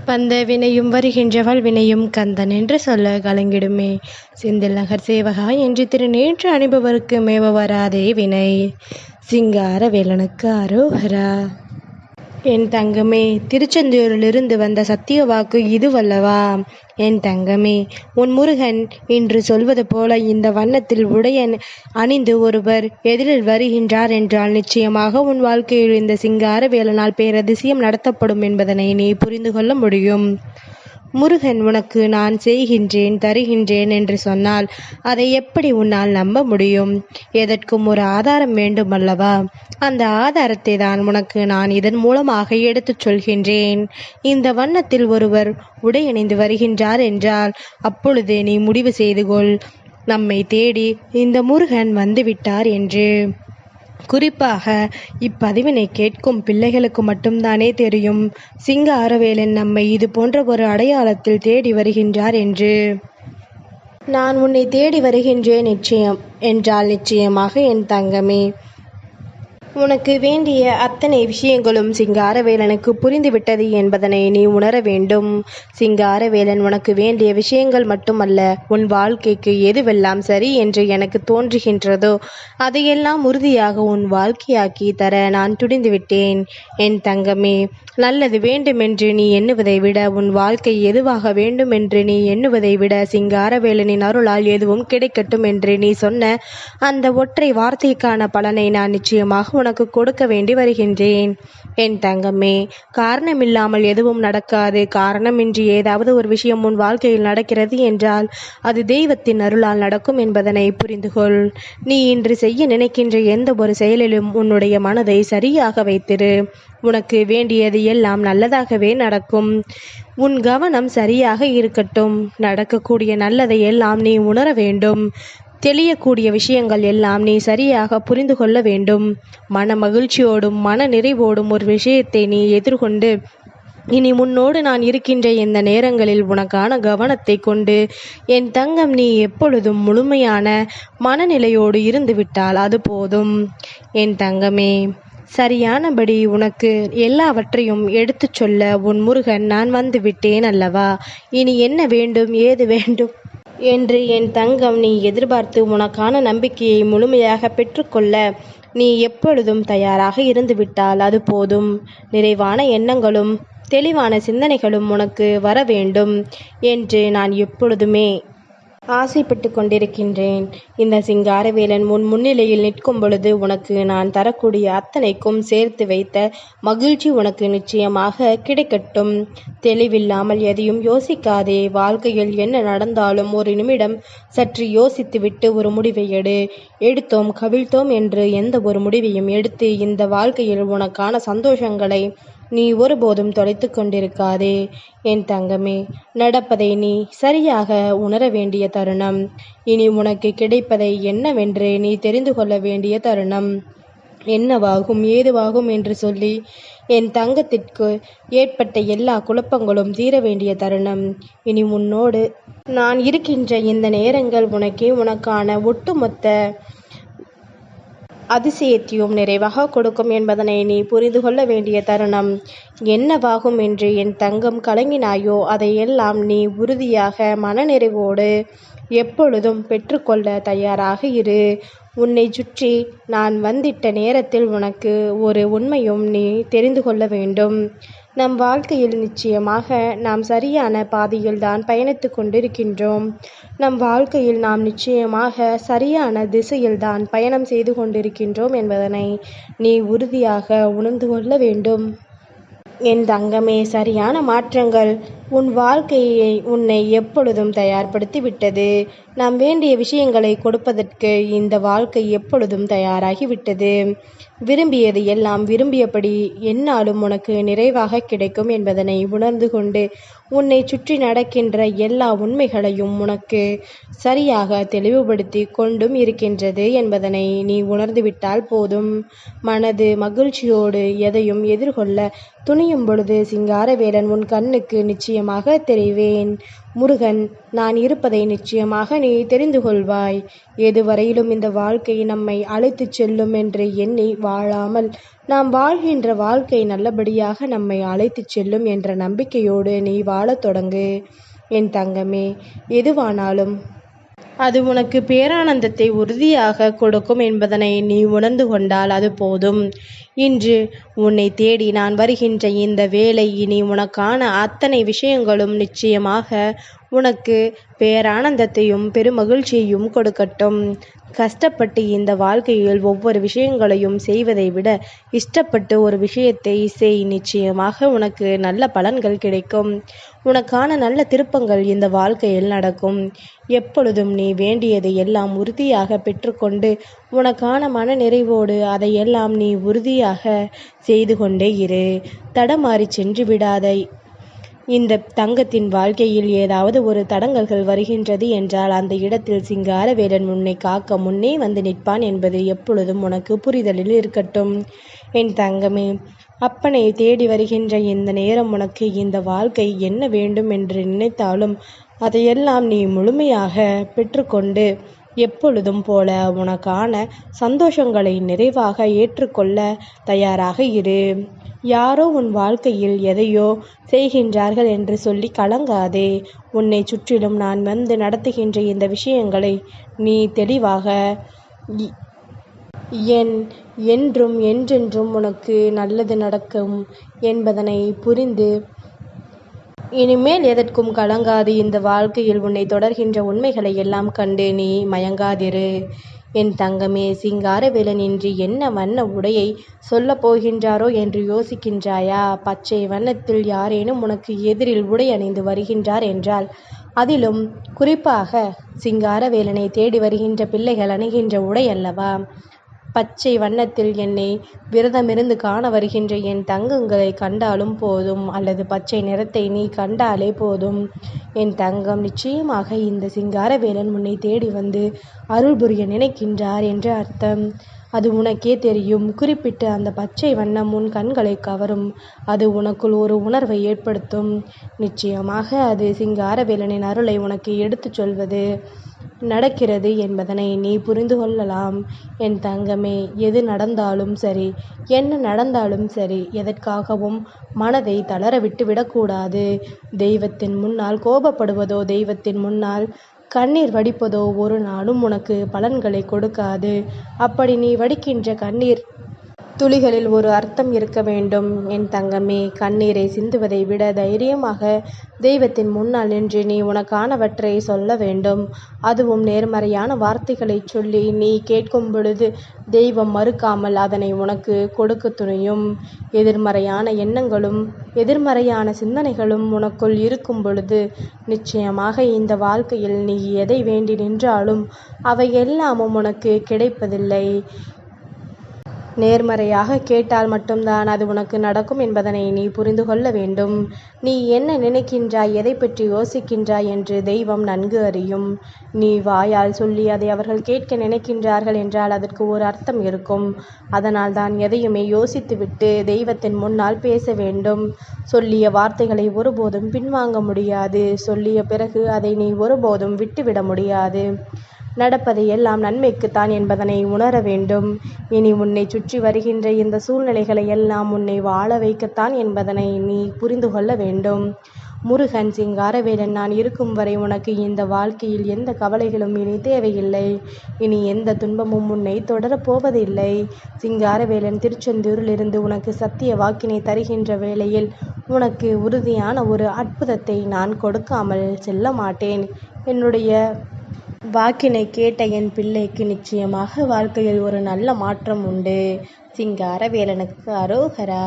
வந்த வினையும் வருகின்ற வினையும் கந்தன் என்று சொல்ல கலங்கிடுமே. செந்தில் நகர் சேவகா என்று திருநேற்று அனுபவருக்கு மேவ வராதே வினை. சிங்கார வேலனுக்கு அரோகரா. என் தங்கமே, திருச்செந்தூரிலிருந்து வந்த சத்திய வாக்கு இதுவல்லவா? என் தங்கமே, உன் முருகன் இன்று சொல்வது போல இந்த வண்ணத்தில் உடைய அணிந்து ஒருவர் எதிரில் வருகின்றார் என்றால் நிச்சயமாக உன் வாழ்க்கையில் இந்த சிங்கார வேலனால் பேரதிசயம் நடத்தப்படும் என்பதனை நீ புரிந்து கொள்ள முடியும். முருகன் உனக்கு நான் செய்கின்றேன் தருகின்றேன் என்று சொன்னால் அதை எப்படி உன்னால் நம்ப முடியும்? எதற்கும் ஒரு ஆதாரம் வேண்டும் அல்லவா? அந்த ஆதாரத்தை தான் உனக்கு நான் இதன் மூலமாக எடுத்துச் சொல்கின்றேன். இந்த வண்ணத்தில் ஒருவர் உடையணிந்து வருகின்றார் என்றால் அப்பொழுது நீ முடிவு செய்து கொள், நம்மை தேடி இந்த முருகன் வந்துவிட்டார் என்று. குறிப்பாக இப்பதிவினை கேட்கும் பிள்ளைகளுக்கு மட்டும்தானே தெரியும் சிங்காரவேலன் நம்மை இது போன்ற ஒரு அடையாளத்தில் தேடி வருகின்றார் என்று. நான் உன்னை தேடி வருகின்றேன் நிச்சயம் என்றால் நிச்சயமாக என் தங்கமே, உனக்கு வேண்டிய அத்தனை விஷயங்களும் சிங்காரவேலனுக்கு புரிந்துவிட்டது என்பதனை நீ உணர வேண்டும். சிங்காரவேலன் உனக்கு வேண்டிய விஷயங்கள் மட்டுமல்ல, உன் வாழ்க்கைக்கு எதுவெல்லாம் சரி என்று எனக்கு தோன்றுகின்றதோ அதையெல்லாம் உறுதியாக உன் வாழ்க்கையாக்கி தர நான் துடிந்துவிட்டேன். என் தங்கமே, நல்லது வேண்டுமென்று நீ எண்ணுவதை விட உன் வாழ்க்கை எதுவாக வேண்டுமென்று நீ எண்ணுவதை விட சிங்காரவேலனின் அருளால் எதுவும் கிடைக்கட்டும் என்று நீ சொன்ன அந்த ஒற்றை வார்த்தைக்கான பலனை நான் நிச்சயமாக உனக்கு கொடுக்க வேண்டி வருகின்றேன். என் தங்கமே, காரணமில்லாமல் எதுவும் நடக்காது. காரணமின்றி ஏதாவது ஒரு விஷயம் உன் வாழ்க்கையில் நடக்கிறது என்றால் அது தெய்வத்தின் அருளால் நடக்கும் என்பதனை புரிந்து கொள். நீ இன்று செய்ய நினைக்கின்ற எந்த ஒரு செயலிலும் உன்னுடைய மனதை சரியாக வைத்திரு. உனக்கு வேண்டியது எல்லாம் நல்லதாகவே நடக்கும். உன் கவனம் சரியாக இருக்கட்டும். நடக்கக்கூடிய நல்லதை எல்லாம் நீ உணர வேண்டும். தெளியக்கூடிய விஷயங்கள் எல்லாம் நீ சரியாக புரிந்து கொள்ள வேண்டும். மன மகிழ்ச்சியோடும் மன நிறைவோடும் ஒரு விஷயத்தை நீ எதிர்கொண்டு இனி முன்னோடு நான் இருக்கின்ற இந்த நேரங்களில் உனக்கான கவனத்தை கொண்டு என் தங்கம் நீ எப்பொழுதும் முழுமையான மனநிலையோடு இருந்துவிட்டால் அது போதும். என் தங்கமே, சரியானபடி உனக்கு எல்லாவற்றையும் எடுத்துச் சொல்ல உன் முருகன் நான் வந்து விட்டேன் அல்லவா? இனி என்ன வேண்டும் ஏது வேண்டும் என்று என் தங்கம் நீ எதிர்பார்த்து உனக்கான நம்பிக்கையை முழுமையாக பெற்றுக்கொள்ள நீ எப்பொழுதும் தயாராக இருந்துவிட்டால் அது போதும். நிறைவான எண்ணங்களும் தெளிவான சிந்தனைகளும் உனக்கு வர வேண்டும் என்று நான் எப்பொழுதுமே ஆசைப்பட்டு கொண்டிருக்கின்றேன். இந்த சிங்காரவேலன் உன் முன்னிலையில் நிற்கும் பொழுது உனக்கு நான் தரக்கூடிய அத்தனைக்கும் சேர்த்து வைத்த மகிழ்ச்சி உனக்கு நிச்சயமாக கிடைக்கட்டும். தெளிவில்லாமல் எதையும் யோசிக்காதே. வாழ்க்கையில் என்ன நடந்தாலும் ஒரு நிமிடம் சற்று யோசித்துவிட்டு ஒரு முடிவை எடு. எடுத்தோம் கவிழ்த்தோம் என்று எந்த ஒரு முடிவையும் எடுத்து இந்த வாழ்க்கையில் உனக்கான சந்தோஷங்களை நீ ஒருபோதும் தொலைத்து கொண்டிருக்காதே. என் தங்கமே, நடப்பதை நீ சரியாக உணர வேண்டிய தருணம். இனி உனக்கு கிடைப்பதை என்னவென்று நீ தெரிந்து கொள்ள வேண்டிய தருணம். என்னவாகும் ஏதுவாகும் என்று சொல்லி என் தங்கத்திற்கு ஏற்பட்ட எல்லா குழப்பங்களும் தீர வேண்டிய தருணம். இனி உன்னோடு நான் இருக்கின்ற இந்த நேரங்கள் உனக்கான ஒட்டுமொத்த அதிசயத்தையும் நிறைவாக கொடுக்கும் என்பதனை நீ புரிந்து கொள்ள வேண்டிய தருணம். என்னவாகும் என்று என் தங்கம் கலங்கினாயோ அதையெல்லாம் நீ உறுதியாக மனநிறைவோடு எப்பொழுதும் பெற்றுக்கொள்ள தயாராக இரு. உன்னை சுற்றி நான் வந்திட்ட நேரத்தில் உனக்கு ஒரு உண்மையும் நீ தெரிந்து கொள்ள வேண்டும். நம் வாழ்க்கையில் நிச்சயமாக நாம் சரியான பாதையில்தான் பயணித்து கொண்டிருக்கின்றோம். நம் வாழ்க்கையில் நாம் நிச்சயமாக சரியான திசையில்தான் பயணம் செய்து கொண்டிருக்கின்றோம் என்பதனை நீ உறுதியாக உணர்ந்து கொள்ள வேண்டும். என் தங்கமே, சரியான மாற்றங்கள் உன் வாழ்க்கையை உன்னை எப்பொழுதும் தயார்படுத்தி விட்டது. நாம் வேண்டிய விஷயங்களை கொடுப்பதற்கு இந்த வாழ்க்கை எப்பொழுதும் தயாராகிவிட்டது. விரும்பியது எல்லாம் விரும்பியபடி எந்நாளும் உனக்கு நிறைவாக கிடைக்கும் என்பதனை உணர்ந்து கொண்டு உன்னை சுற்றி நடக்கின்ற எல்லா உண்மைகளையும் உனக்கு சரியாக தெளிவுபடுத்தி கொண்டும் இருக்கின்றது என்பதனை நீ உணர்ந்துவிட்டால் போதும். மனது மகிழ்ச்சியோடு எதையும் எதிர்கொள்ள துணியும் பொழுது சிங்காரவேலன் உன் கண்ணுக்கு நிச்சயமாக தெரிவேன். முருகன், நான் இருப்பதை நிச்சயமாக நீ தெரிந்து கொள்வாய். எதுவரையிலும் இந்த வாழ்க்கை நம்மை அழைத்துச் செல்லும் என்று எண்ணி வாழாமல், நாம் வாழ்கின்ற வாழ்க்கை நல்லபடியாக நம்மை அழைத்துச் செல்லும் என்ற நம்பிக்கையோடு நீ வாழத் தொடங்கு. என் தங்கமே, எதுவானாலும் அது உனக்கு பேரானந்தத்தை உறுதியாக கொடுக்கும் என்பதனை நீ உணர்ந்து கொண்டால் அது போதும். இன்று உன்னை தேடி நான் வருகின்ற இந்த வேளை இனி உனக்கான அத்தனை விஷயங்களும் நிச்சயமாக உனக்கு பேரானந்தத்தையும் பெருமகிழ்ச்சியையும் கொடுக்கட்டும். கஷ்டப்பட்டு இந்த வாழ்க்கையில் ஒவ்வொரு விஷயங்களையும் செய்வதை விட இஷ்டப்பட்டு ஒரு விஷயத்தை செய். நிச்சயமாக உனக்கு நல்ல பலன்கள் கிடைக்கும். உனக்கான நல்ல திருப்பங்கள் இந்த வாழ்க்கையில் நடக்கும். எப்பொழுதும் நீ வேண்டியதை எல்லாம் உறுதியாக பெற்றுக்கொண்டு உனக்கான மன நிறைவோடு அதையெல்லாம் நீ உறுதியாக செய்து கொண்டே இரு. தடமாறி சென்று விடாத. இந்த தங்கத்தின் வாழ்க்கையில் ஏதாவது ஒரு தடங்கல்கள் வருகின்றது என்றால் அந்த இடத்தில் சிங்காரவேலன் உன்னை காக்க முன்னே வந்து நிற்பான் என்பது எப்பொழுதும் உனக்கு புரிதலில் இருக்கட்டும். என் தங்கமே, அப்பனை தேடி வருகின்ற இந்த நேரம் உனக்கு இந்த வாழ்க்கை என்ன வேண்டும் என்று நினைத்தாலும் அதையெல்லாம் நீ முழுமையாக பெற்றுக்கொண்டு எப்பொழுதும் போல உனக்கான சந்தோஷங்களை நிறைவாக ஏற்றுக்கொள்ள தயாராக இரு. யாரோ உன் வாழ்க்கையில் எதையோ செய்கின்றார்கள் என்று சொல்லி கலங்காதே. உன்னை சுற்றிலும் நான் வந்து நடத்துகின்ற இந்த விஷயங்களை நீ தெளிவாக என்றும் என்றென்றும் உனக்கு நல்லது நடக்கும் என்பதனை புரிந்து இனிமேல் எதற்கும் கலங்காது. இந்த வாழ்க்கையில் உன்னை தொடர்கின்ற உண்மைகளை எல்லாம் கண்டு நீ மயங்காதிரு. என் தங்கமே, சிங்காரவேலன் இன்றி என்ன வண்ண உடையை சொல்ல போகின்றாரோ என்று யோசிக்கின்றாயா? பச்சை வண்ணத்தில் யாரேனும் உனக்கு எதிரில் உடை அணிந்து வருகின்றார் என்றால், அதிலும் குறிப்பாக சிங்காரவேலனை தேடி வருகின்ற பிள்ளைகள் அணிகின்ற உடை அல்லவா? பச்சை வண்ணத்தில் என்னை விரதமிருந்து காண வருகின்ற என் தங்கங்களை கண்டாலும் போதும், அல்லது பச்சை நிறத்தை நீ கண்டாலே போதும். என் தங்கம், நிச்சயமாக இந்த சிங்காரவேலன் உன்னை தேடி வந்து அருள் புரிய நினைக்கின்றார் என்று அர்த்தம். அது உனக்கே தெரியும். குறிப்பிட்டு அந்த பச்சை வண்ணம் உன் கண்களை கவரும். அது உனக்குள் ஒரு உணர்வை ஏற்படுத்தும். நிச்சயமாக அது சிங்காரவேலனின் அருளை உனக்கு எடுத்துச் சொல்வது நடக்கிறது என்பதனை நீ புரிந்து கொள்ளலாம். என் தங்கமே, எது நடந்தாலும் சரி, என்ன நடந்தாலும் சரி, எதற்காகவும் மனதை தளர விட்டு விடக்கூடாது. தெய்வத்தின் முன்னால் கோபப்படுவதோ, தெய்வத்தின் முன்னால் கண்ணீர் வடிப்பதோ ஒரு நாளும் உனக்கு பலன்களை கொடுக்காது. அப்படி நீ வடிக்கின்ற கண்ணீர் துளிகளில் ஒரு அர்த்தம் இருக்க வேண்டும். என் தங்கமே, கண்ணீரை சிந்துவதை விட தைரியமாக தெய்வத்தின் முன்னால் நின்று நீ உனக்கானவற்றை சொல்ல வேண்டும். அதுவும் நேர்மறையான வார்த்தைகளை சொல்லி நீ கேட்கும் பொழுது தெய்வம் மறுக்காமல் அதனை உனக்கு கொடுக்க துணியும். எதிர்மறையான எண்ணங்களும் எதிர்மறையான சிந்தனைகளும் உனக்குள் இருக்கும் பொழுது நிச்சயமாக இந்த வாழ்க்கையில் நீ எதை வேண்டி நின்றாலும் அவை எல்லாமும் உனக்கு கிடைப்பதில்லை. நேர்மறையாக கேட்டால் மட்டும்தான் அது உனக்கு நடக்கும் என்பதனை நீ புரிந்து கொள்ள வேண்டும். நீ என்ன நினைக்கின்றாய், எதை பற்றி யோசிக்கின்றாய் என்று தெய்வம் நன்கு அறியும். நீ வாயால் சொல்லி அதை அவர்கள் கேட்க நினைக்கின்றார்கள் என்றால் அதற்கு ஒரு அர்த்தம் இருக்கும். அதனால் தான் எதையுமே யோசித்துவிட்டு தெய்வத்தின் முன்னால் பேச வேண்டும். சொல்லிய வார்த்தைகளை ஒருபோதும் பின்வாங்க முடியாது. சொல்லிய பிறகு அதை நீ ஒருபோதும் விட்டுவிட முடியாது. நடப்பதை எல்லாம் நன்மைக்குத்தான் என்பதனை உணர வேண்டும். இனி உன்னை சுற்றி வருகின்ற இந்த சூழ்நிலைகளை எல்லாம் உன்னை வாழ வைக்கத்தான் என்பதனை நீ புரிந்து கொள்ள வேண்டும். முருகன், சிங்காரவேலன் நான் இருக்கும் வரை உனக்கு இந்த வாழ்க்கையில் எந்த கவலைகளும் இனி தேவையில்லை. இனி எந்த துன்பமும் உன்னை தொடரப்போவதில்லை. சிங்காரவேலன் திருச்செந்தூரிலிருந்து உனக்கு சத்திய வாக்கினை தருகின்ற வேளையில் உனக்கு உறுதியான ஒரு அற்புதத்தை நான் கொடுக்காமல் செல்ல மாட்டேன். என்னுடைய வாக்கினை கேட்ட என் பிள்ளைக்கு நிச்சயமாக வாழ்க்கையில் ஒரு நல்ல மாற்றம் உண்டு. சிங்காரவேலனுக்கு அரோகரா.